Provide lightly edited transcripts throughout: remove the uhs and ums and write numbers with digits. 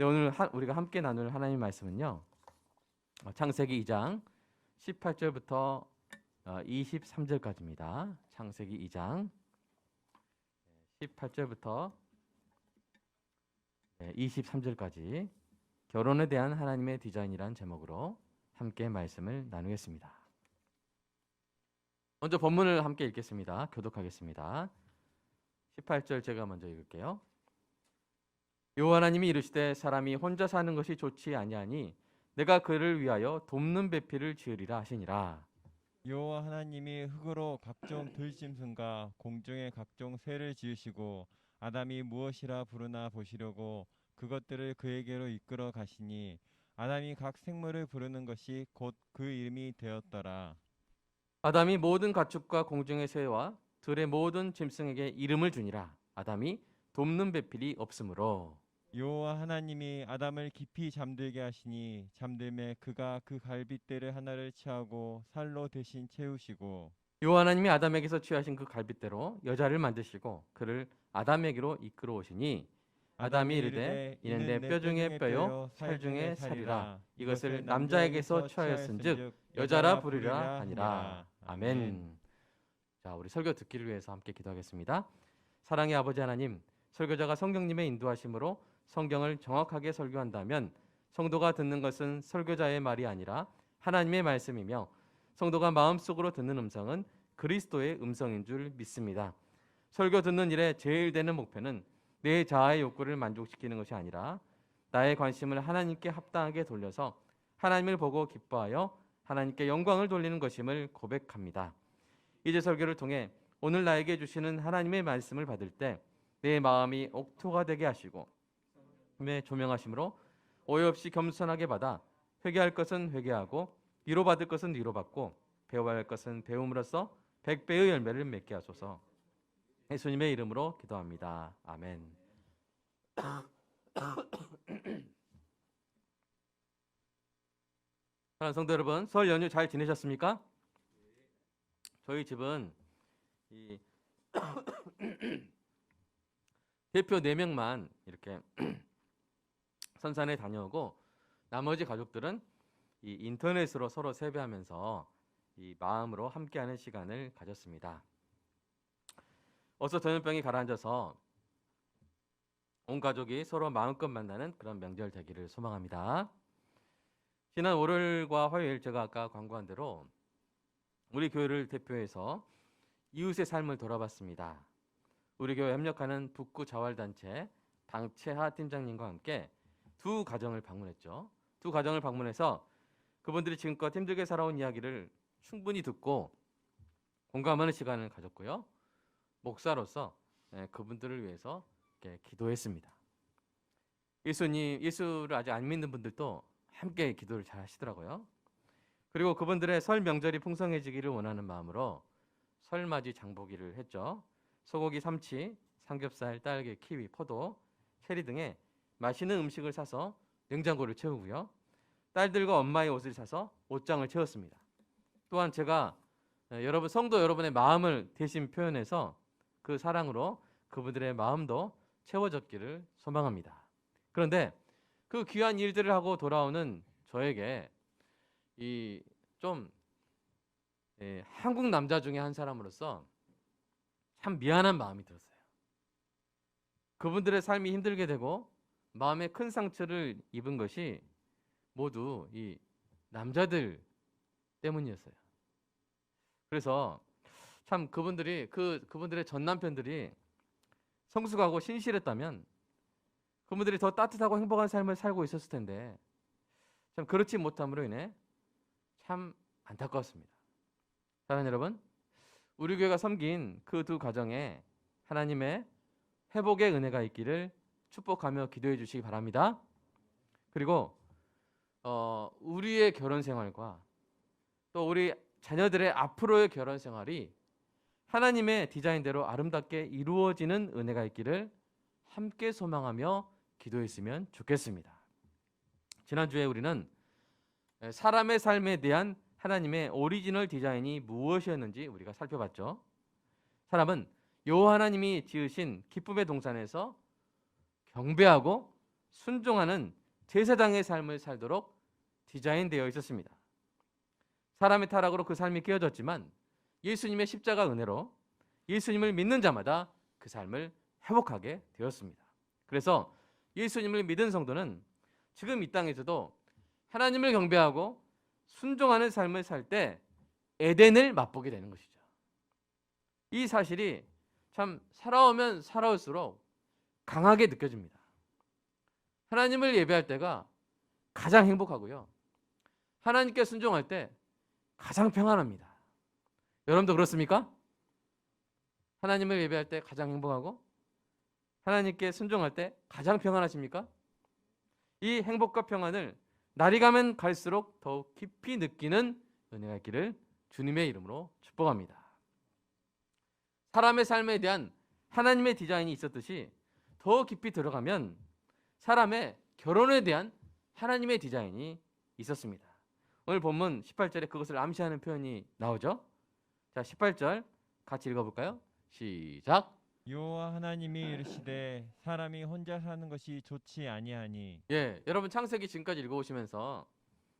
네, 오늘 우리가 함께 나눌 하나님의 말씀은요. 창세기 2장 18절부터 23절까지입니다. 창세기 2장 18절부터 23절까지 결혼에 대한 하나님의 디자인이라는 제목으로 함께 말씀을 나누겠습니다. 먼저 본문을 함께 읽겠습니다. 교독하겠습니다. 18절 제가 먼저 읽을게요. 여호와 하나님이 이르시되 사람이 혼자 사는 것이 좋지 아니하니 내가 그를 위하여 돕는 배필을 지으리라 하시니라. 여호와 하나님이 흙으로 각종 들짐승과 공중의 각종 새를 지으시고 아담이 무엇이라 부르나 보시려고 그것들을 그에게로 이끌어 가시니 아담이 각 생물을 부르는 것이 곧 그 이름이 되었더라. 아담이 모든 가축과 공중의 새와 들의 모든 짐승에게 이름을 주니라. 아담이 돕는 배필이 없으므로. 여호와 하나님이 아담을 깊이 잠들게 하시니 잠들매 그가 그 갈빗대를 하나를 취하고 살로 대신 채우시고 여호와 하나님이 아담에게서 취하신 그 갈빗대로 여자를 만드시고 그를 아담에게로 이끌어 오시니 아담이 이르되 이는 내 뼈 중에 뼈요 살 중에 살이라. 이것을 남자에게서 취하였은즉 여자라 부르리라 하니라. 아멘. 자, 우리 설교 듣기를 위해서 함께 기도하겠습니다. 사랑의 아버지 하나님, 설교자가 성령님의 인도하심으로 성경을 정확하게 설교한다면 성도가 듣는 것은 설교자의 말이 아니라 하나님의 말씀이며 성도가 마음속으로 듣는 음성은 그리스도의 음성인 줄 믿습니다. 설교 듣는 일에 제일 되는 목표는 내 자아의 욕구를 만족시키는 것이 아니라 나의 관심을 하나님께 합당하게 돌려서 하나님을 보고 기뻐하여 하나님께 영광을 돌리는 것임을 고백합니다. 이제 설교를 통해 오늘 나에게 주시는 하나님의 말씀을 받을 때 내 마음이 옥토가 되게 하시고 조명하심으로 오해 없이 겸손하게 받아 회개할 것은 회개하고 위로받을 것은 위로받고 배워야 할 것은 배움으로써 100배의 열매를 맺게 하소서. 예수님의 이름으로 기도합니다. 아멘. 사랑하는 성도 여러분, 설 연휴 잘 지내셨습니까? 저희 집은 이 대표 4명만 이렇게 선산에 다녀오고 나머지 가족들은 이 인터넷으로 서로 세배하면서 이 마음으로 함께하는 시간을 가졌습니다. 어서 전염병이 가라앉아서 온 가족이 서로 마음껏 만나는 그런 명절 되기를 소망합니다. 지난 월요일과 화요일 제가 아까 광고한 대로 우리 교회를 대표해서 이웃의 삶을 돌아봤습니다. 우리 교회 협력하는 북구 자활단체 방채하 팀장님과 함께 두 가정을 방문했죠. 두 가정을 방문해서 그분들이 지금껏 힘들게 살아온 이야기를 충분히 듣고 공감하는 시간을 가졌고요. 목사로서 그분들을 위해서 기도했습니다. 예수를 아직 안 믿는 분들도 함께 기도를 잘 하시더라고요. 그리고 그분들의 설 명절이 풍성해지기를 원하는 마음으로 설맞이 장보기를 했죠. 소고기, 삼치, 삼겹살, 딸기, 키위, 포도, 체리 등의 맛있는 음식을 사서 냉장고를 채우고요. 딸들과 엄마의 옷을 사서 옷장을 채웠습니다. 또한 제가 성도 여러분의 마음을 대신 표현해서 그 사랑으로 그분들의 마음도 채워졌기를 소망합니다. 그런데 그 귀한 일들을 하고 돌아오는 저에게 한국 남자 중에 한 사람으로서 참 미안한 마음이 들었어요. 그분들의 삶이 힘들게 되고 마음에 큰 상처를 입은 것이 모두 이 남자들 때문이었어요. 그래서 참 그분들의 전 남편들이 성숙하고 신실했다면 그분들이 더 따뜻하고 행복한 삶을 살고 있었을 텐데 참 그렇지 못함으로 인해 참 안타까웠습니다. 사랑하는 여러분, 우리 교회가 섬긴 그 두 가정에 하나님의 회복의 은혜가 있기를 축복하며 기도해 주시기 바랍니다. 그리고 우리의 결혼 생활과 또 우리 자녀들의 앞으로의 결혼 생활이 하나님의 디자인대로 아름답게 이루어지는 은혜가 있기를 함께 소망하며 기도했으면 좋겠습니다. 지난주에 우리는 사람의 삶에 대한 하나님의 오리지널 디자인이 무엇이었는지 우리가 살펴봤죠. 사람은 여호와 하나님이 지으신 기쁨의 동산에서 경배하고 순종하는 제사장의 삶을 살도록 디자인되어 있었습니다. 사람의 타락으로 그 삶이 깨어졌지만 예수님의 십자가 은혜로 예수님을 믿는 자마다 그 삶을 회복하게 되었습니다. 그래서 예수님을 믿은 성도는 지금 이 땅에서도 하나님을 경배하고 순종하는 삶을 살 때 에덴을 맛보게 되는 것이죠. 이 사실이 참 살아오면 살아올수록 강하게 느껴집니다. 하나님을 예배할 때가 가장 행복하고요. 하나님께 순종할 때 가장 평안합니다. 여러분도 그렇습니까? 하나님을 예배할 때 가장 행복하고 하나님께 순종할 때 가장 평안하십니까? 이 행복과 평안을 날이 가면 갈수록 더욱 깊이 느끼는 은혜가 있기를 주님의 이름으로 축복합니다. 사람의 삶에 대한 하나님의 디자인이 있었듯이 더 깊이 들어가면 사람의 결혼에 대한 하나님의 디자인이 있었습니다. 오늘 본문 18절에 그것을 암시하는 표현이 나오죠. 자, 18절 같이 읽어볼까요? 시작. 여호와 하나님이 이르시되 사람이 혼자 사는 것이 좋지 아니하니. 예, 여러분 창세기 지금까지 읽어오시면서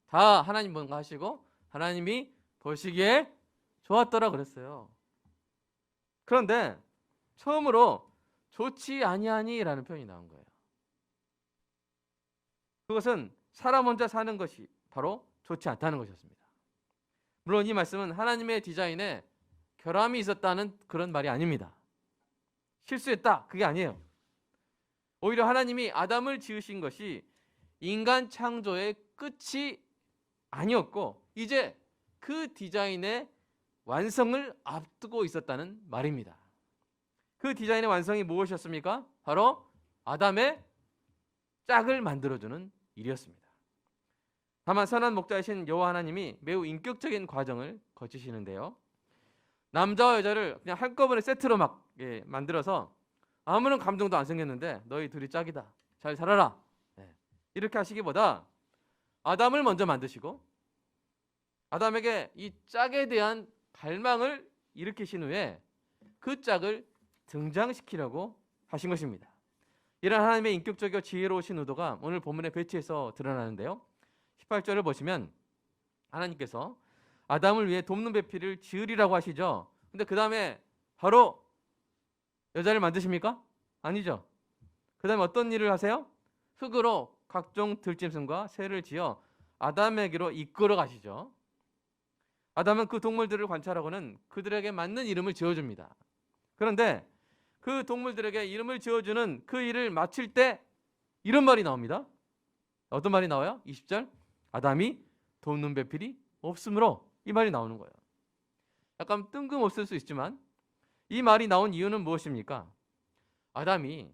다 하나님 뭔가 하시고 하나님이 보시기에 좋았더라 그랬어요. 그런데 처음으로 좋지 아니하니라는 표현이 나온 거예요. 그것은 사람 혼자 사는 것이 바로 좋지 않다는 것이었습니다. 물론 이 말씀은 하나님의 디자인에 결함이 있었다는 그런 말이 아닙니다. 실수했다 그게 아니에요. 오히려 하나님이 아담을 지으신 것이 인간 창조의 끝이 아니었고 이제 그 디자인의 완성을 앞두고 있었다는 말입니다. 그 디자인의 완성이 무엇이었습니까? 바로 아담의 짝을 만들어주는 일이었습니다. 다만 선한 목자이신 여호와 하나님이 매우 인격적인 과정을 거치시는데요. 남자와 여자를 그냥 한꺼번에 세트로 막 만들어서 아무런 감정도 안 생겼는데 너희 둘이 짝이다. 잘 살아라. 이렇게 하시기보다 아담을 먼저 만드시고 아담에게 이 짝에 대한 갈망을 일으키신 후에 그 짝을 등장시키려고 하신 것입니다. 이런 하나님의 인격적이고 지혜로우신 의도가 오늘 본문의 배치에서 드러나는데요. 18절을 보시면 하나님께서 아담을 위해 돕는 배필을 지으리라고 하시죠. 근데 그 다음에 바로 여자를 만드십니까? 아니죠. 그 다음에 어떤 일을 하세요? 흙으로 각종 들짐승과 새를 지어 아담에게로 이끌어 가시죠. 아담은 그 동물들을 관찰하고는 그들에게 맞는 이름을 지어줍니다. 그런데 그 동물들에게 이름을 지어주는 그 일을 마칠 때 이런 말이 나옵니다. 어떤 말이 나와요? 20절 아담이 돕는 배필이 없으므로 이 말이 나오는 거예요. 약간 뜬금없을 수 있지만 이 말이 나온 이유는 무엇입니까? 아담이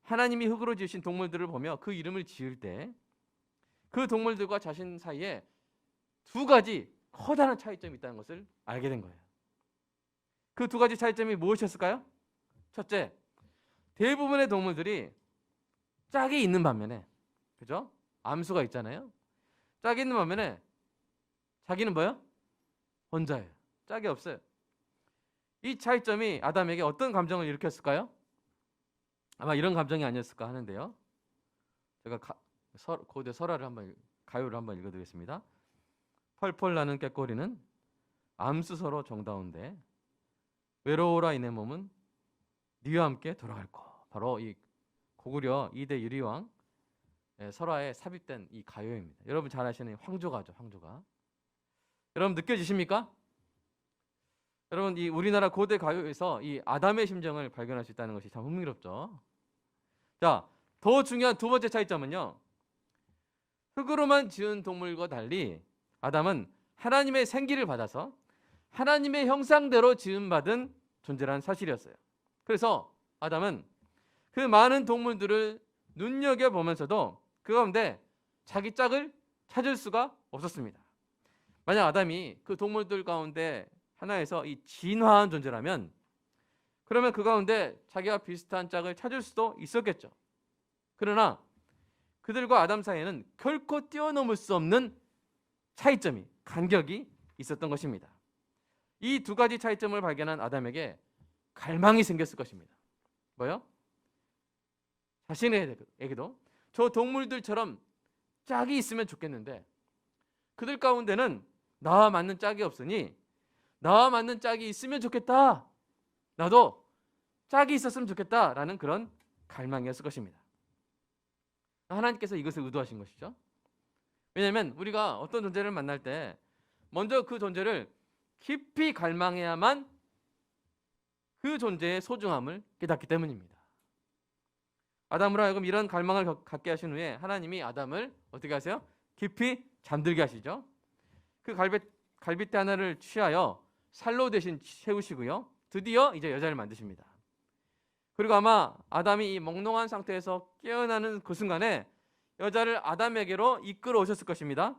하나님이 흙으로 지으신 동물들을 보며 그 이름을 지을 때 그 동물들과 자신 사이에 두 가지 커다란 차이점이 있다는 것을 알게 된 거예요. 그 두 가지 차이점이 무엇이었을까요? 첫째, 대부분의 동물들이 짝이 있는 반면에, 그죠? 암수가 있잖아요. 짝이 있는 반면에 자기는 뭐예요? 혼자예요. 짝이 없어요. 이 차이점이 아담에게 어떤 감정을 일으켰을까요? 아마 이런 감정이 아니었을까 하는데요. 제가 고대 설화를 가요를 한번 읽어드리겠습니다. 펄펄 나는 꾀꼬리는 암수서로 정다운데 외로워라 이내 몸은 네와 함께 돌아갈 거. 바로 이 고구려 2대 유리왕 설화에 삽입된 이 가요입니다. 여러분 잘 아시는 황조가죠. 황조가. 여러분 느껴지십니까? 여러분 이 우리나라 고대 가요에서 이 아담의 심정을 발견할 수 있다는 것이 참 흥미롭죠. 자, 더 중요한 두 번째 차이점은요. 흙으로만 지은 동물과 달리 아담은 하나님의 생기를 받아서 하나님의 형상대로 지음받은 존재라는 사실이었어요. 그래서 아담은 그 많은 동물들을 눈여겨보면서도 그 가운데 자기 짝을 찾을 수가 없었습니다. 만약 아담이 그 동물들 가운데 하나에서 이 진화한 존재라면 그러면 그 가운데 자기와 비슷한 짝을 찾을 수도 있었겠죠. 그러나 그들과 아담 사이에는 결코 뛰어넘을 수 없는 차이점이, 간격이 있었던 것입니다. 이 두 가지 차이점을 발견한 아담에게 갈망이 생겼을 것입니다. 뭐요? 자신에게도 저 동물들처럼 짝이 있으면 좋겠는데 그들 가운데는 나와 맞는 짝이 없으니 나와 맞는 짝이 있으면 좋겠다. 나도 짝이 있었으면 좋겠다라는 그런 갈망이었을 것입니다. 하나님께서 이것을 의도하신 것이죠. 왜냐하면 우리가 어떤 존재를 만날 때 먼저 그 존재를 깊이 갈망해야만 그 존재의 소중함을 깨닫기 때문입니다. 아담으로 하여금 이런 갈망을 갖게 하신 후에 하나님이 아담을 어떻게 하세요? 깊이 잠들게 하시죠. 그 갈빗대 하나를 취하여 살로 대신 세우시고요. 드디어 이제 여자를 만드십니다. 그리고 아마 아담이 이 몽롱한 상태에서 깨어나는 그 순간에 여자를 아담에게로 이끌어 오셨을 것입니다.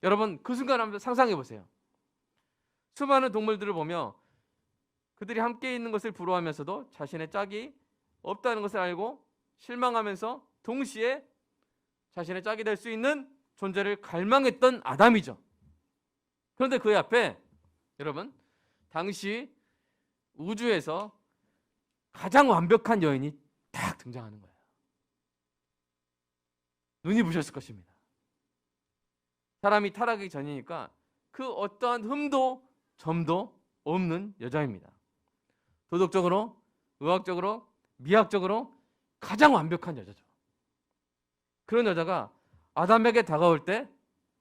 여러분 그 순간 한번 상상해 보세요. 수많은 동물들을 보며 그들이 함께 있는 것을 부러워하면서도 자신의 짝이 없다는 것을 알고 실망하면서 동시에 자신의 짝이 될 수 있는 존재를 갈망했던 아담이죠. 그런데 그의 앞에 여러분 당시 우주에서 가장 완벽한 여인이 딱 등장하는 거예요. 눈이 부셨을 것입니다. 사람이 타락하기 전이니까 그 어떠한 흠도 점도 없는 여자입니다. 도덕적으로, 의학적으로, 미학적으로 가장 완벽한 여자죠. 그런 여자가 아담에게 다가올 때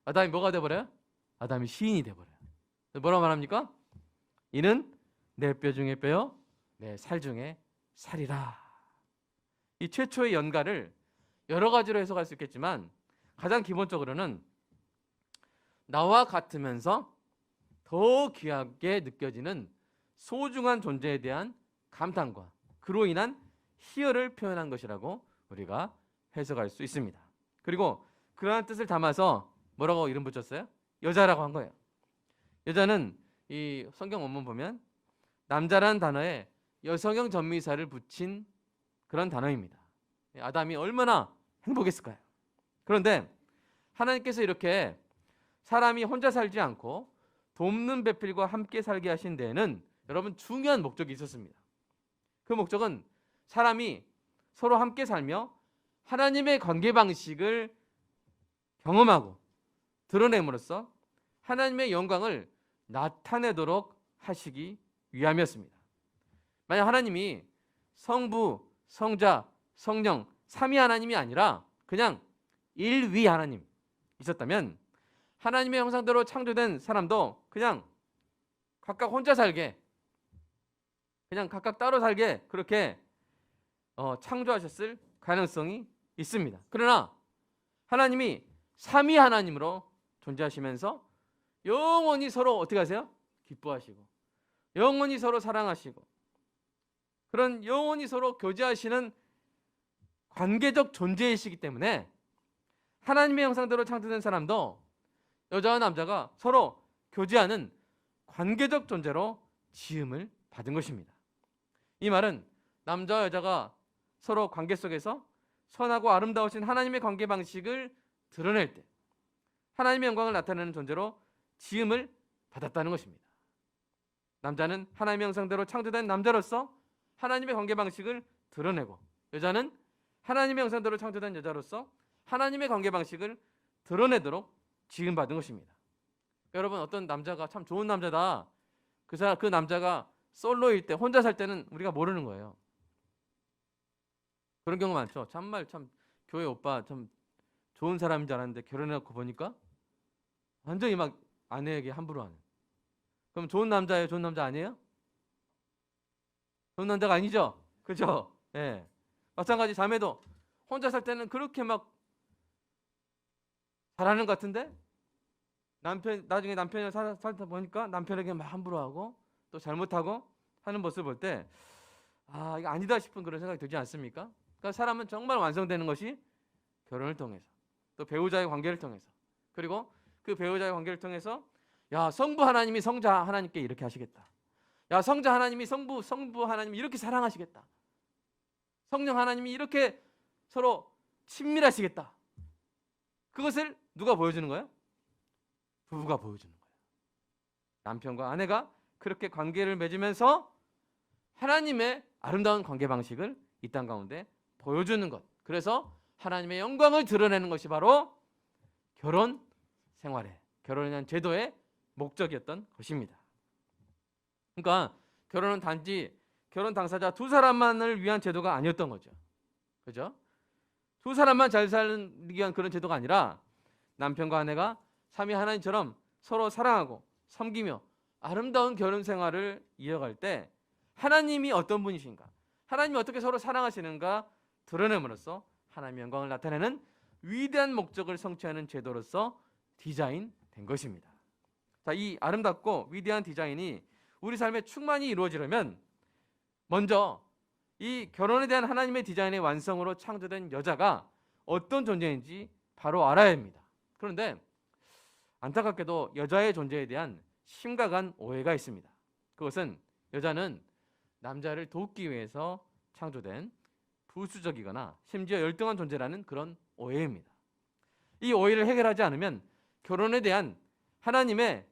아담이 뭐가 돼버려요? 아담이 시인이 돼버려요. 뭐라고 말합니까? 이는 내 뼈 중에 뼈요 내 살 중에 살이라. 이 최초의 연가를 여러 가지로 해석할 수 있겠지만 가장 기본적으로는 나와 같으면서 더 귀하게 느껴지는 소중한 존재에 대한 감탄과 그로 인한 희열을 표현한 것이라고 우리가 해석할 수 있습니다. 그리고 그러한 뜻을 담아서 뭐라고 이름 붙였어요? 여자라고 한 거예요. 여자는 이 성경 원문 보면 남자라는 단어에 여성형 전미사를 붙인 그런 단어입니다. 아담이 얼마나 행복했을까요? 그런데 하나님께서 이렇게 사람이 혼자 살지 않고 돕는 배필과 함께 살게 하신 데에는 여러분 중요한 목적이 있었습니다. 그 목적은 사람이 서로 함께 살며 하나님의 관계 방식을 경험하고 드러냄으로써 하나님의 영광을 나타내도록 하시기 위함이었습니다. 만약 하나님이 성부, 성자, 성령 삼위 하나님이 아니라 그냥 일위 하나님 있었다면 하나님의 형상대로 창조된 사람도 그냥 각각 혼자 살게, 그냥 각각 따로 살게 그렇게 창조하셨을 가능성이 있습니다. 그러나 하나님이 삼위 하나님으로 존재하시면서 영원히 서로 어떻게 하세요? 기뻐하시고 영원히 서로 사랑하시고 그런 영원히 서로 교제하시는 관계적 존재이시기 때문에 하나님의 형상대로 창조된 사람도 여자와 남자가 서로 교제하는 관계적 존재로 지음을 받은 것입니다. 이 말은 남자와 여자가 서로 관계 속에서 선하고 아름다우신 하나님의 관계 방식을 드러낼 때 하나님의 영광을 나타내는 존재로 지음을 받았다는 것입니다. 남자는 하나님의 형상대로 창조된 남자로서 하나님의 관계 방식을 드러내고 여자는 하나님의 형상대로 창조된 여자로서 하나님의 관계 방식을 드러내도록 지음받은 것입니다. 여러분 어떤 남자가 참 좋은 남자다. 그 남자가 솔로일 때 혼자 살 때는 우리가 모르는 거예요. 그런 경우 많죠. 정말 참 교회 오빠 참 좋은 사람인 줄 알았는데 결혼해놓고 보니까 완전히 막 아내에게 함부로 하는. 그럼 좋은 남자예요? 좋은 남자 아니에요? 좋은 남자가 아니죠? 그죠? 예. 마찬가지 자매도 혼자 살 때는 그렇게 막 잘하는 것 같은데 나중에 남편이 살다 보니까 남편에게 막 함부로 하고 또 잘못하고 하는 모습을 볼 때 이거 아니다 싶은 그런 생각이 들지 않습니까? 그러니까 사람은 정말 완성되는 것이 결혼을 통해서 또 배우자의 관계를 통해서 그리고 그 배우자의 관계를 통해서 야 성부 하나님이 성자 하나님께 이렇게 하시겠다. 야 성자 하나님이 성부 하나님이 이렇게 사랑하시겠다. 성령 하나님이 이렇게 서로 친밀하시겠다. 그것을 누가 보여주는 거예요? 부부가 보여주는 거예요. 남편과 아내가 그렇게 관계를 맺으면서 하나님의 아름다운 관계 방식을 이 땅 가운데 보여주는 것. 그래서 하나님의 영광을 드러내는 것이 바로 결혼 생활의, 결혼에 대한 제도의 목적이었던 것입니다. 그러니까 결혼은 단지 결혼 당사자 두 사람만을 위한 제도가 아니었던 거죠. 그죠? 두 사람만 잘 살기 위한 그런 제도가 아니라 남편과 아내가 삼위 하나님처럼 서로 사랑하고 섬기며 아름다운 결혼 생활을 이어갈 때 하나님이 어떤 분이신가, 하나님이 어떻게 서로 사랑하시는가 드러냄으로써 하나님의 영광을 나타내는 위대한 목적을 성취하는 제도로서 디자인된 것입니다. 자, 이 아름답고 위대한 디자인이 우리 삶에 충만히 이루어지려면 먼저 이 결혼에 대한 하나님의 디자인의 완성으로 창조된 여자가 어떤 존재인지 바로 알아야 합니다. 그런데 안타깝게도 여자의 존재에 대한 심각한 오해가 있습니다. 그것은 여자는 남자를 돕기 위해서 창조된 부수적이거나 심지어 열등한 존재라는 그런 오해입니다. 이 오해를 해결하지 않으면 결혼에 대한 하나님의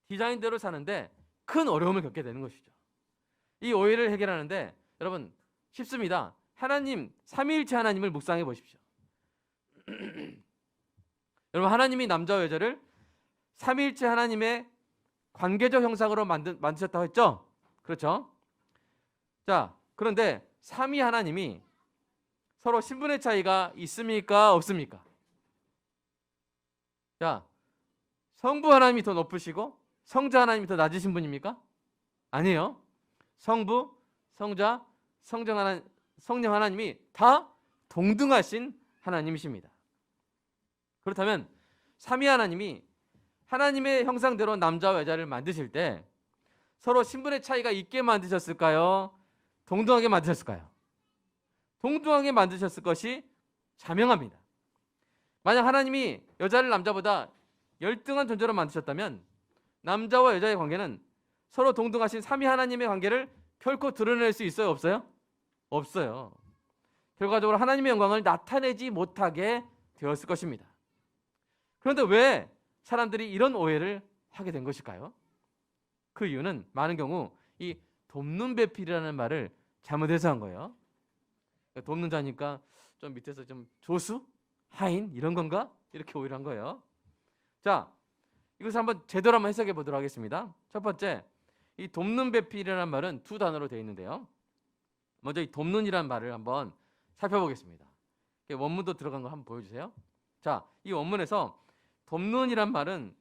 디자인대로 사는데 큰 어려움을 겪게 되는 것이죠. 이 오해를 해결하는데 여러분 쉽습니다. 하나님, 삼위일체 하나님을 묵상해 보십시오. 여러분, 하나님이 남자와 여자를 삼위일체 하나님의 관계적 형상으로 만드셨다고 했죠? 그렇죠? 자, 그런데 삼위 하나님이 서로 신분의 차이가 있습니까? 없습니까? 자, 성부 하나님이 더 높으시고 성자 하나님이 더 낮으신 분입니까? 아니에요. 성부, 성자, 성령 하나님이 다 동등하신 하나님이십니다. 그렇다면 삼위 하나님이 하나님의 형상대로 남자와 여자를 만드실 때 서로 신분의 차이가 있게 만드셨을까요? 동등하게 만드셨을까요? 동등하게 만드셨을 것이 자명합니다. 만약 하나님이 여자를 남자보다 열등한 존재로 만드셨다면 남자와 여자의 관계는 서로 동등하신 삼위 하나님의 관계를 결코 드러낼 수 있어요? 없어요? 없어요. 결과적으로 하나님의 영광을 나타내지 못하게 되었을 것입니다. 그런데 왜 사람들이 이런 오해를 하게 된 것일까요? 그 이유는 많은 경우 이 돕는 배필이라는 말을 잘못해서 한 거예요. 돕는 자니까 좀 밑에서 좀 조수? 하인? 이런 건가? 이렇게 오해를 한 거예요. 자, 이것을 한번 제대로 한번 해석해 보도록 하겠습니다. 첫 번째, 이 돕는 배필이라는 말은 두 단어로 되어 있는데요. 먼저 이 돕는이라는 말을 한번 살펴보겠습니다. 원문도 들어간 거 한번 보여주세요. 자, 이 원문에서 돕는이란 말은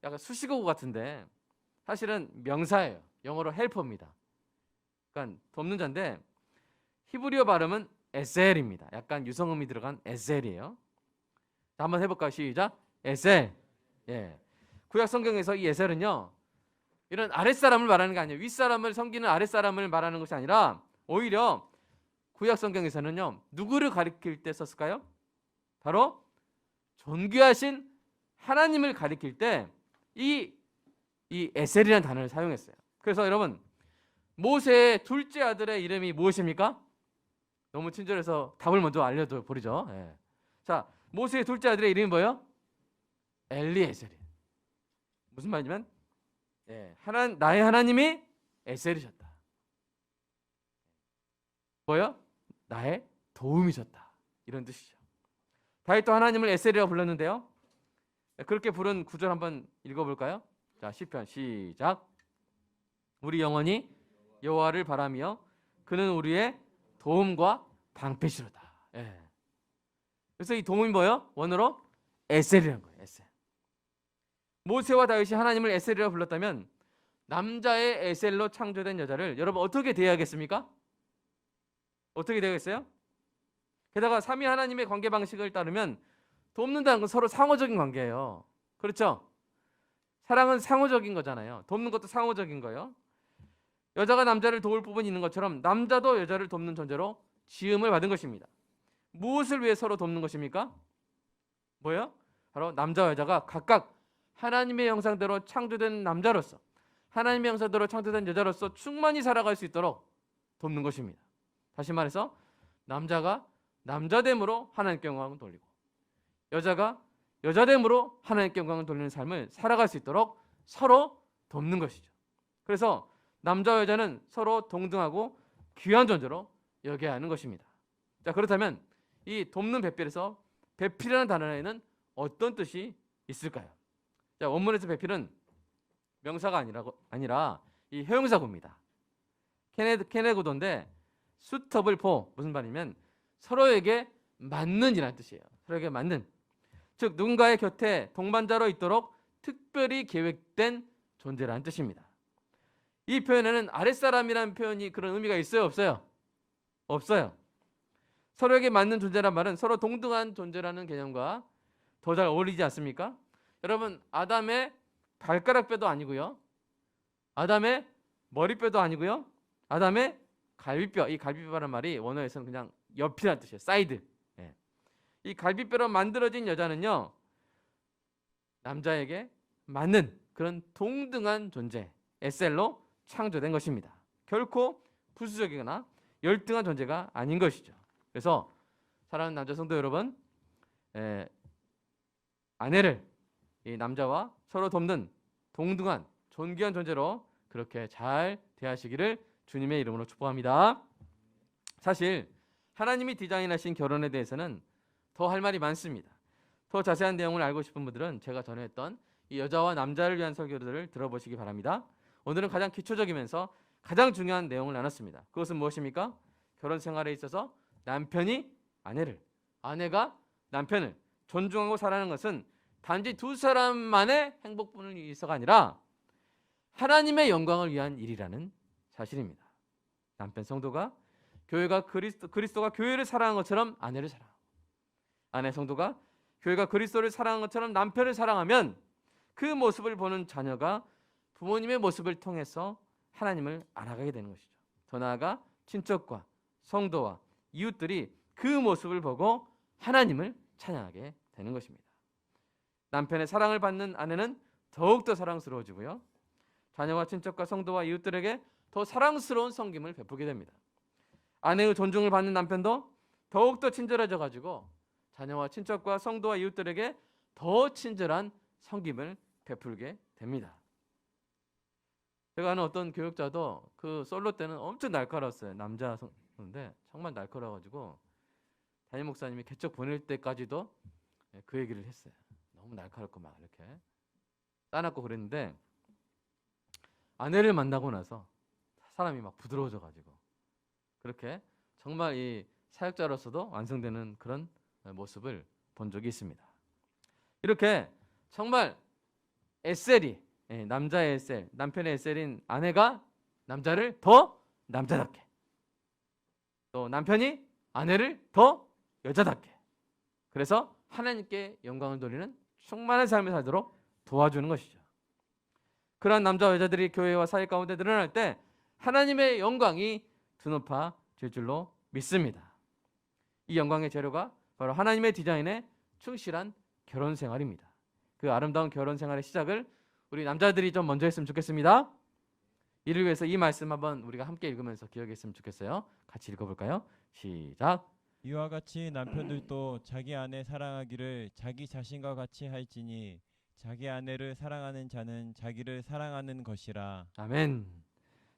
약간 수식어구 같은데 사실은 명사예요. 영어로 헬퍼입니다. 그러니까 돕는 자인데 히브리어 발음은 에셀입니다. 약간 유성음이 들어간 에셀이에요. 자, 한번 해볼까요? 시작. 에셀. 예. 구약 성경에서 이 에셀은요, 이런 아랫사람을 말하는 게 아니에요. 윗사람을 섬기는 아랫사람을 말하는 것이 아니라 오히려 구약 성경에서는요, 누구를 가리킬 때 썼을까요? 바로 존귀하신 하나님을 가리킬 때 이 에셀이라는 단어를 사용했어요. 그래서 여러분, 모세의 둘째 아들의 이름이 무엇입니까? 너무 친절해서 답을 먼저 알려줘 버리죠. 예. 자, 모세의 둘째 아들의 이름이 뭐예요? 엘리에셀이에요. 무슨 말이냐면 나의 하나님이 에셀이셨다. 뭐요? 나의 도움이셨다. 이런 뜻이죠. 다윗도 하나님을 에셀이라고 불렀는데요. 그렇게 부른 구절 한번 읽어볼까요? 자, 시편 시작. 우리 영혼이 여호와를 바라며 그는 우리의 도움과 방패시로다. 예. 그래서 이 도움이 뭐예요? 원어로 에셀이라는 거예요. 에셀. 모세와 다윗이 하나님을 에셀이라고 불렀다면 남자의 에셀로 창조된 여자를 여러분 어떻게 대해야겠습니까? 어떻게 되겠어요? 게다가 삼위 하나님의 관계 방식을 따르면 돕는다는 건 서로 상호적인 관계예요. 그렇죠? 사랑은 상호적인 거잖아요. 돕는 것도 상호적인 거예요. 여자가 남자를 도울 부분이 있는 것처럼 남자도 여자를 돕는 존재로 지음을 받은 것입니다. 무엇을 위해 서로 돕는 것입니까? 뭐예요? 바로 남자와 여자가 각각 하나님의 형상대로 창조된 남자로서, 하나님의 형상대로 창조된 여자로서 충만히 살아갈 수 있도록 돕는 것입니다. 다시 말해서 남자가 남자됨으로 하나님께 영광을 돌리고 여자가 여자됨으로 하나님께 영광을 돌리는 삶을 살아갈 수 있도록 서로 돕는 것이죠. 그래서 남자와 여자는 서로 동등하고 귀한 존재로 여겨야 하는 것입니다. 자, 그렇다면 이 돕는 배필에서 배필이라는 단어에는 어떤 뜻이 있을까요? 자, 원문에서 배필은 명사가 아니라 이 형용사구입니다. 케네구도인데 suitable for 무슨 말이면 서로에게 맞는 이라는 뜻이에요. 서로에게 맞는. 즉 누군가의 곁에 동반자로 있도록 특별히 계획된 존재라는 뜻입니다. 이 표현에는 아랫사람이라는 표현이 그런 의미가 있어요, 없어요? 없어요. 서로에게 맞는 존재란 말은 서로 동등한 존재라는 개념과 더 잘 어울리지 않습니까? 여러분, 아담의 발가락뼈도 아니고요, 아담의 머리뼈도 아니고요, 아담의 갈비뼈. 이 갈비뼈라는 말이 원어에서는 그냥 옆이라는 뜻이에요. 사이드. 예. 이 갈비뼈로 만들어진 여자는요, 남자에게 맞는 그런 동등한 존재, 에셀로 창조된 것입니다. 결코 부수적이거나 열등한 존재가 아닌 것이죠. 그래서 사랑하는 남자 성도 여러분, 아내를 이 남자와 서로 돕는 동등한 존귀한 존재로 그렇게 잘 대하시기를 주님의 이름으로 축복합니다. 사실 하나님이 디자인하신 결혼에 대해서는 더 할 말이 많습니다. 더 자세한 내용을 알고 싶은 분들은 제가 전에 했던 이 여자와 남자를 위한 설교들을 들어보시기 바랍니다. 오늘은 가장 기초적이면서 가장 중요한 내용을 나눴습니다. 그것은 무엇입니까? 결혼 생활에 있어서 남편이 아내를, 아내가 남편을 존중하고 살아가는 것은 단지 두 사람만의 행복뿐을 위해서가 아니라 하나님의 영광을 위한 일이라는 사실입니다. 남편 성도가 교회가 그리스도가 교회를 사랑한 것처럼 아내를 사랑하고, 아내 성도가 교회가 그리스도를 사랑한 것처럼 남편을 사랑하면 그 모습을 보는 자녀가 부모님의 모습을 통해서 하나님을 알아가게 되는 것이죠. 더 나아가 친척과 성도와 이웃들이 그 모습을 보고 하나님을 찬양하게 되는 것입니다. 남편의 사랑을 받는 아내는 더욱더 사랑스러워지고요, 자녀와 친척과 성도와 이웃들에게 더 사랑스러운 섬김을 베푸게 됩니다. 아내의 존중을 받는 남편도 더욱더 친절해져 가지고 자녀와 친척과 성도와 이웃들에게 더 친절한 섬김을 베풀게 됩니다. 제가 아는 어떤 교육자도 그 솔로 때는 엄청 날카로웠어요. 남자인데 정말 날카로워가지고 담임 목사님이 개척 보낼 때까지도 그 얘기를 했어요. 너무 날카롭고 막 이렇게 따놨고 그랬는데 아내를 만나고 나서 사람이 막 부드러워져가지고 그렇게 정말 이 사역자로서도 완성되는 그런 모습을 본 적이 있습니다. 이렇게 정말 에셀이, 남자의 에셀, 남편의 에셀인 아내가 남자를 더 남자답게, 또 남편이 아내를 더 여자답게, 그래서 하나님께 영광을 돌리는 충만한 삶을 살도록 도와주는 것이죠. 그러한 남자와 여자들이 교회와 사회 가운데 늘어날 때 하나님의 영광이 드높아질 줄로 믿습니다. 이 영광의 재료가 바로 하나님의 디자인에 충실한 결혼 생활입니다. 그 아름다운 결혼 생활의 시작을 우리 남자들이 좀 먼저 했으면 좋겠습니다. 이를 위해서 이 말씀 한번 우리가 함께 읽으면서 기억했으면 좋겠어요. 같이 읽어볼까요? 시작. 이와 같이 남편들도 자기 아내 사랑하기를 자기 자신과 같이 할지니 자기 아내를 사랑하는 자는 자기를 사랑하는 것이라. 아멘.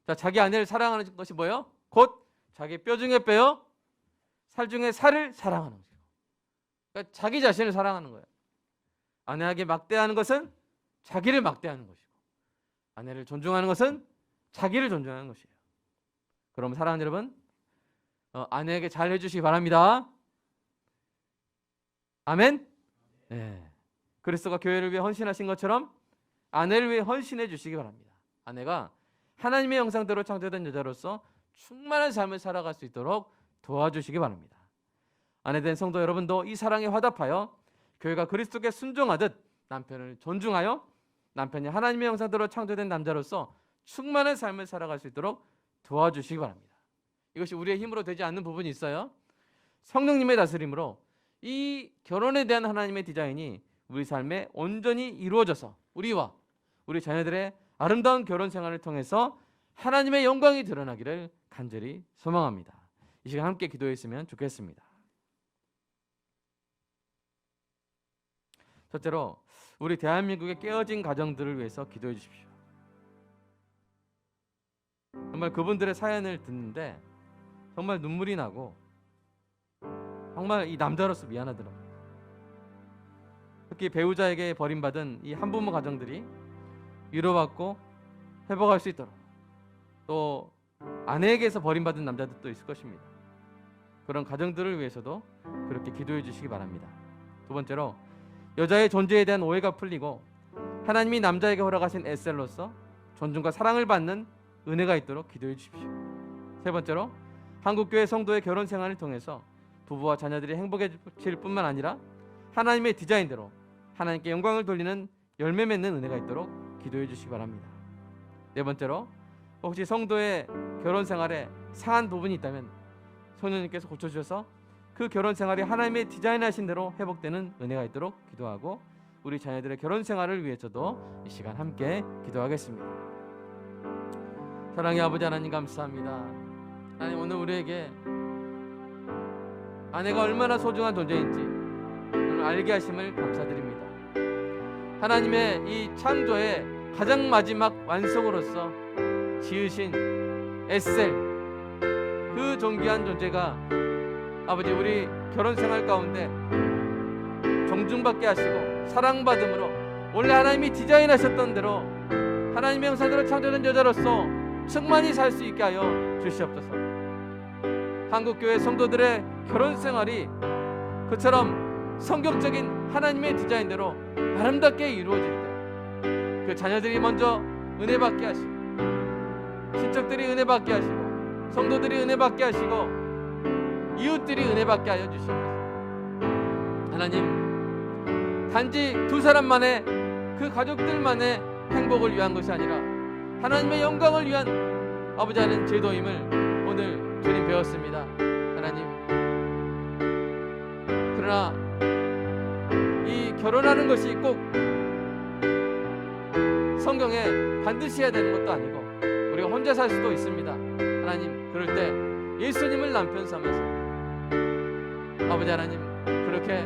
자, 자기 아내를 사랑하는 것이 뭐예요? 곧 자기 뼈 중에 뼈요, 살 중에 살을 사랑하는 것이고, 그러니까 자기 자신을 사랑하는 거예요. 아내에게 막대하는 것은 자기를 막대하는 것이고, 아내를 존중하는 것은 자기를 존중하는 것이에요. 그럼 사랑하는 여러분, 아내에게 잘 해주시기 바랍니다. 아멘. 네. 그리스도가 교회를 위해 헌신하신 것처럼 아내를 위해 헌신해 주시기 바랍니다. 아내가 하나님의 형상대로 창조된 여자로서 충만한 삶을 살아갈 수 있도록 도와주시기 바랍니다. 아내된 성도 여러분도 이 사랑에 화답하여 교회가 그리스도께 순종하듯 남편을 존중하여 남편이 하나님의 형상대로 창조된 남자로서 충만한 삶을 살아갈 수 있도록 도와주시기 바랍니다. 이것이 우리의 힘으로 되지 않는 부분이 있어요. 성령님의 다스림으로 이 결혼에 대한 하나님의 디자인이 우리 삶에 온전히 이루어져서 우리와 우리 자녀들의 아름다운 결혼 생활을 통해서 하나님의 영광이 드러나기를 간절히 소망합니다. 이 시간 함께 기도했으면 좋겠습니다. 첫째로 우리 대한민국의 깨어진 가정들을 위해서 기도해 주십시오. 정말 그분들의 사연을 듣는데 정말 눈물이 나고 정말 이 남자로서 미안하더라고요. 특히 배우자에게 버림받은 이 한부모 가정들이 위로받고 회복할 수 있도록, 또 아내에게서 버림받은 남자들도 있을 것입니다. 그런 가정들을 위해서도 그렇게 기도해 주시기 바랍니다. 두 번째로, 여자의 존재에 대한 오해가 풀리고 하나님이 남자에게 허락하신 에셀로서 존중과 사랑을 받는 은혜가 있도록 기도해 주십시오. 세 번째로, 한국교회 성도의 결혼 생활을 통해서 부부와 자녀들이 행복해질 뿐만 아니라 하나님의 디자인대로 하나님께 영광을 돌리는 열매 맺는 은혜가 있도록 기도해 주시기 바랍니다. 네 번째로, 혹시 성도의 결혼 생활에 상한 부분이 있다면 성령님께서 고쳐주셔서 그 결혼 생활이 하나님의 디자인하신 대로 회복되는 은혜가 있도록 기도하고, 우리 자녀들의 결혼 생활을 위해서도 이 시간 함께 기도하겠습니다. 사랑의 아버지 하나님, 감사합니다. 하나님, 오늘 우리에게 아내가 얼마나 소중한 존재인지 오늘 알게 하심을 감사드립니다. 하나님의 이 창조의 가장 마지막 완성으로서 지으신 에셀, 그 존귀한 존재가 아버지 우리 결혼 생활 가운데 존중받게 하시고 사랑받음으로 원래 하나님이 디자인하셨던 대로 하나님의 형상대로 창조된 여자로서 충만히 살 수 있게 하여 주시옵소서. 한국교회 성도들의 결혼 생활이 그처럼 성경적인 하나님의 디자인대로 아름답게 이루어질 때 그 자녀들이 먼저 은혜 받게 하시고, 친척들이 은혜 받게 하시고, 성도들이 은혜 받게 하시고, 이웃들이 은혜 받게 하여 주시옵소서. 하나님, 단지 두 사람만의, 그 가족들만의 행복을 위한 것이 아니라 하나님의 영광을 위한 아버지 하는 제도임을 오늘 주님 배웠습니다. 하나님, 그러나 이 결혼하는 것이 꼭 성경에 반드시 해야 되는 것도 아니고 우리가 혼자 살 수도 있습니다. 하나님, 그럴 때 예수님을 남편 삼아서 아버지 하나님, 그렇게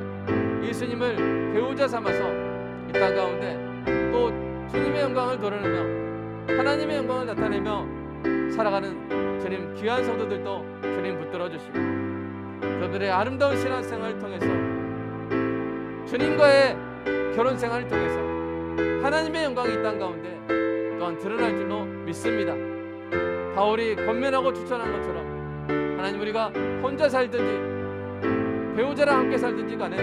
예수님을 배우자 삼아서 이 땅 가운데 또 주님의 영광을 드러내며 하나님의 영광을 나타내며 살아가는 주님 귀한 성도들도 주님 붙들어 주시고, 그들의 아름다운 신앙생활을 통해서 주님과의 결혼 생활을 통해서 하나님의 영광이 이 땅 가운데 또한 드러날 줄로 믿습니다. 바울이 권면하고 추천한 것처럼 하나님, 우리가 혼자 살든지 배우자랑 함께 살든지 간에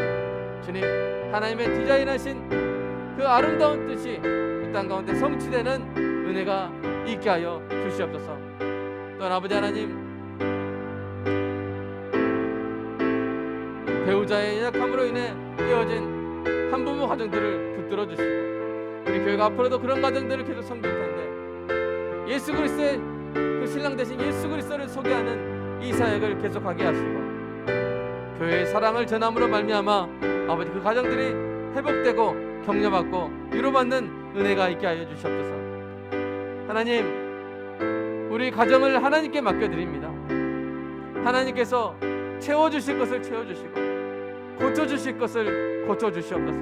주님 하나님의 디자인하신 그 아름다운 뜻이 이 땅 가운데 성취되는 은혜가 있게 하여 주시옵소서. 또한 아버지 하나님, 배우자의 연약함으로 인해 깨어진 한부모 가정들을 붙들어 주시고, 우리 교회가 앞으로도 그런 가정들을 계속 섬길 텐데 예수 그리스도의 그 신랑 되신 예수 그리스도를 소개하는 이 사역을 계속하게 하시고, 교회의 사랑을 전함으로 말미암아 아버지 그 가정들이 회복되고 격려받고 위로받는 은혜가 있게 하여 주시옵소서. 하나님, 우리 가정을 하나님께 맡겨드립니다. 하나님께서 채워주실 것을 채워주시고 고쳐주실 것을 고쳐주시옵소서.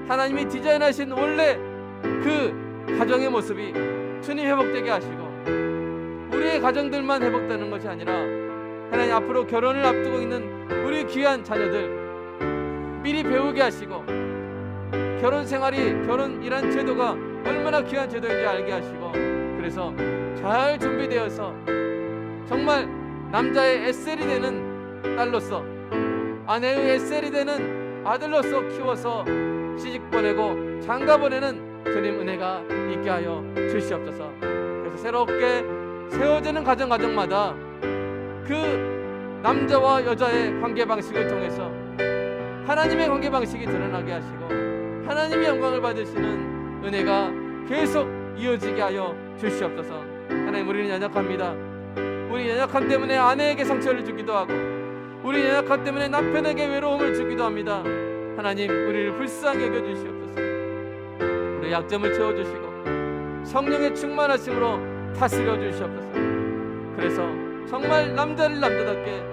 하나님이 디자인하신 원래 그 가정의 모습이 주님 회복되게 하시고, 우리의 가정들만 회복되는 것이 아니라 하나님, 앞으로 결혼을 앞두고 있는 우리 귀한 자녀들 미리 배우게 하시고, 결혼 생활이, 결혼이란 제도가 얼마나 귀한 제도인지 알게 하시고, 그래서 잘 준비되어서 정말 남자의 에셀이 되는 딸로서, 아내의 에셀이 되는 아들로서 키워서 시집 보내고 장가 보내는 주님 은혜가 있게 하여 주시옵소서. 그래서 새롭게 세워지는 가정마다 그 남자와 여자의 관계 방식을 통해서 하나님의 관계 방식이 드러나게 하시고 하나님의 영광을 받으시는 은혜가 계속 이어지게 하여 주시옵소서. 하나님, 우리는 연약합니다. 우리 연약함 때문에 아내에게 상처를 주기도 하고, 우리 연약함 때문에 남편에게 외로움을 주기도 합니다. 하나님, 우리를 불쌍히 여겨주시옵소서. 우리의 약점을 채워주시고 성령의 충만하심으로 다스려 주시옵소서. 그래서 정말 남자를 남자답게,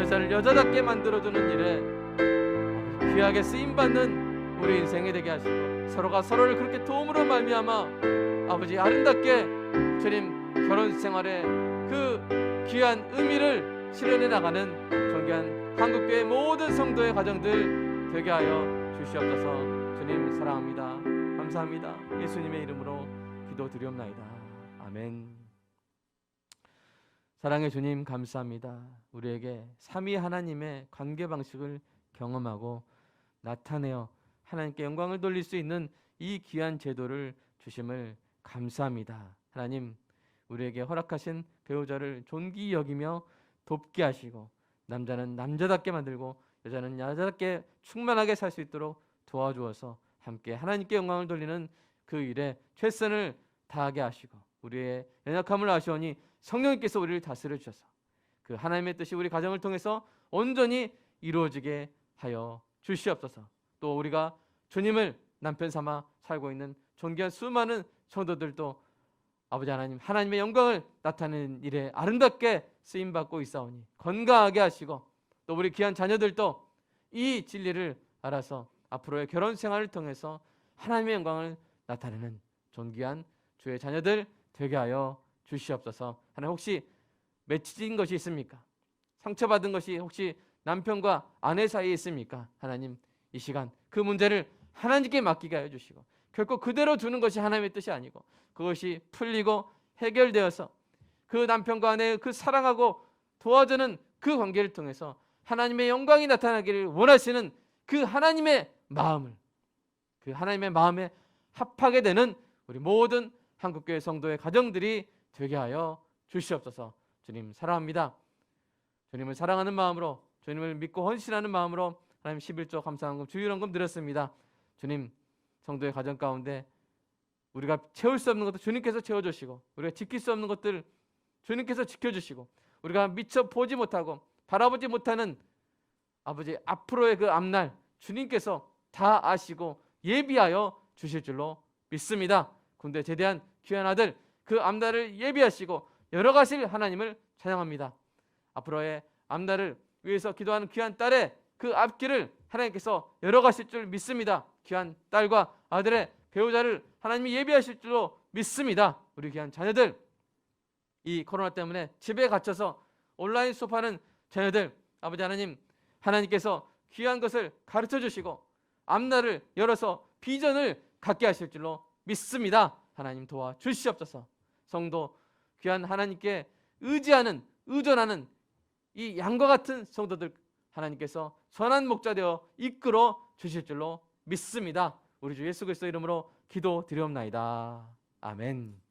여자를 여자답게 만들어주는 일에 귀하게 쓰임받는 우리 인생이 되게 하시고, 서로가 서로를 그렇게 도움으로 말미암아 아버지 아름답게 주님 결혼 생활에 그 귀한 의미를 실현해 나가는 존귀한 한국교회 모든 성도의 가정들 되게 하여 주시옵소서. 주님 사랑합니다. 감사합니다. 예수님의 이름으로 기도드리옵나이다. 아멘. 사랑의 주님 감사합니다. 우리에게 삼위 하나님의 관계 방식을 경험하고 나타내어 하나님께 영광을 돌릴 수 있는 이 귀한 제도를 주심을 감사합니다. 하나님, 우리에게 허락하신 배우자를 존귀히 여기며 돕게 하시고 남자는 남자답게 만들고 여자는 여자답게 충만하게 살 수 있도록 도와주어서 함께 하나님께 영광을 돌리는 그 일에 최선을 다하게 하시고 우리의 연약함을 아시오니 성령님께서 우리를 다스려 주셔서 그 하나님의 뜻이 우리 가정을 통해서 온전히 이루어지게 하여 주시옵소서. 또 우리가 주님을 남편 삼아 살고 있는 존귀한 수많은 성도들도 아버지 하나님, 하나님의 영광을 나타내는 일에 아름답게 쓰임받고 있사오니 건강하게 하시고 또 우리 귀한 자녀들도 이 진리를 알아서 앞으로의 결혼 생활을 통해서 하나님의 영광을 나타내는 존귀한 주의 자녀들 되게 하여 주시옵소서. 하나님, 혹시 맺힌 것이 있습니까? 상처받은 것이 혹시 남편과 아내 사이에 있습니까? 하나님, 이 시간 그 문제를 하나님께 맡기게 하여 주시고 결코 그대로 두는 것이 하나님의 뜻이 아니고 그것이 풀리고 해결되어서 그 남편과 아내의 그 사랑하고 도와주는 그 관계를 통해서 하나님의 영광이 나타나기를 원하시는 그 하나님의 마음을, 그 하나님의 마음에 합하게 되는 우리 모든 한국교회 성도의 가정들이 되게 하여 주시옵소서. 주님 사랑합니다. 주님을 사랑하는 마음으로, 주님을 믿고 헌신하는 마음으로 하나님 11조 감사헌금 주일헌금 드렸습니다. 주님, 성도의 가정 가운데 우리가 채울 수 없는 것들 주님께서 채워주시고 우리가 지킬 수 없는 것들 주님께서 지켜주시고 우리가 미처 보지 못하고 바라보지 못하는 아버지 앞으로의 그 앞날 주님께서 다 아시고 예비하여 주실 줄로 믿습니다. 군대 제대한 귀한 아들 그 앞날을 예비하시고 열어가실 하나님을 찬양합니다. 앞으로의 앞날을 위해서 기도하는 귀한 딸의 그 앞길을 하나님께서 열어가실 줄 믿습니다. 귀한 딸과 아들의 배우자를 하나님이 예비하실 줄로 믿습니다. 우리 귀한 자녀들, 이 코로나 때문에 집에 갇혀서 온라인 수업하는 자녀들, 아버지 하나님, 하나님께서 귀한 것을 가르쳐 주시고 앞날을 열어서 비전을 갖게 하실 줄로 믿습니다. 하나님 도와 주시옵소서. 성도 귀한 하나님께 의지하는, 의존하는 이 양과 같은 성도들 하나님께서 선한 목자 되어 이끌어 주실 줄로 믿습니다. 우리 주 예수 그리스도 이름으로 기도드리옵나이다. 아멘.